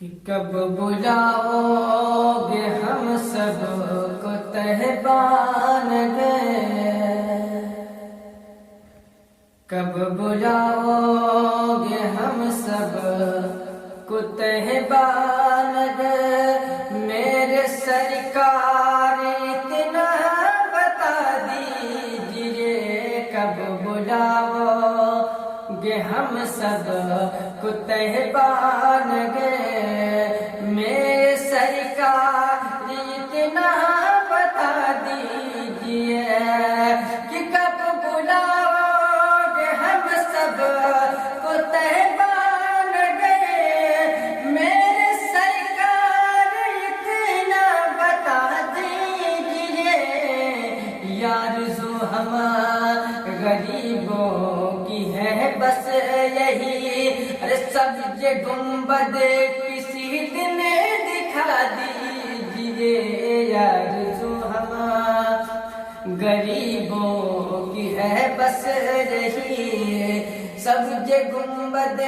کہ کب بلاؤ گے ہم سب کو تہبان گئے، کب بلاؤ گے ہم سب کو تہبان گئے، میرے سرکار اتنا بتا دیجئے، کب بلاؤ گے ہم سب کو تہبان گئے، میرے سرکار اتنا بتا دیجئے کہ کب بلاؤ گے ہم سب کو تہبان گئے، میرے سرکار اتنا بتا دیجئے، یارزو ہمارے غریبوں کی ہے بس یہی، ارے سبز گنبد کسی دن دکھا دیجئے، یارزو ہمارے غریبوں کی ہے بس یہی، سبز گنبد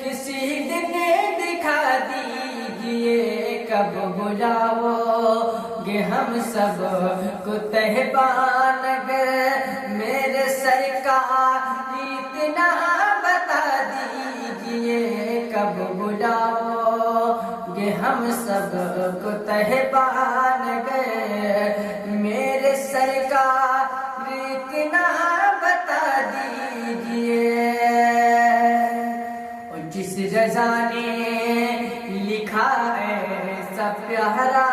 کسی دن دکھا دیجئے، کب بلاؤ گے ہم سب کو تہبان گئے، میرے سرکار اتنا بتا دیجئے، کب بلاؤ گے ہم سب کو تہبان گئے، میرے سرکار اتنا بتا دیجئے، اور جس رضا نے لکھا ایسا پیارا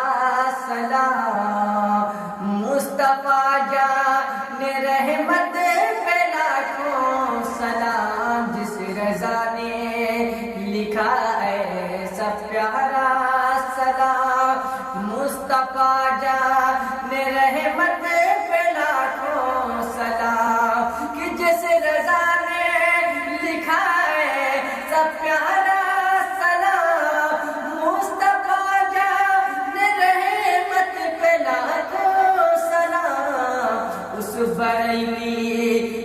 سلام، مصطفیٰ جان رحمت پہ لاکھوں سلام، جس رضا نے لکھا ایسا پیارا سلام، مصطفیٰ جان رحمت پہ لاکھوں سلام، کہ جس رضا نے لکھا ایسا پیارا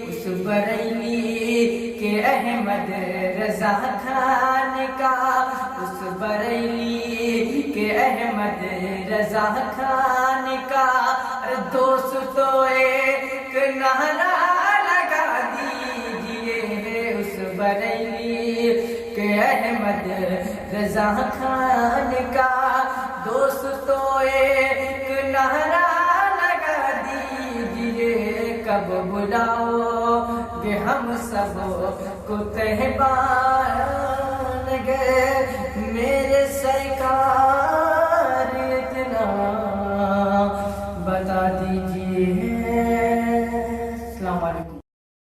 اس بریلی کے احمد رضا خان کا، اس بریلی کے احمد رضا خان کا، دوستو ایک نعرہ لگا دیجئے، اس بریلی کے احمد رضا خان کا، دوستو ایک نعرہ کب بلاؤ گے ہم سب کو تہبان گئے،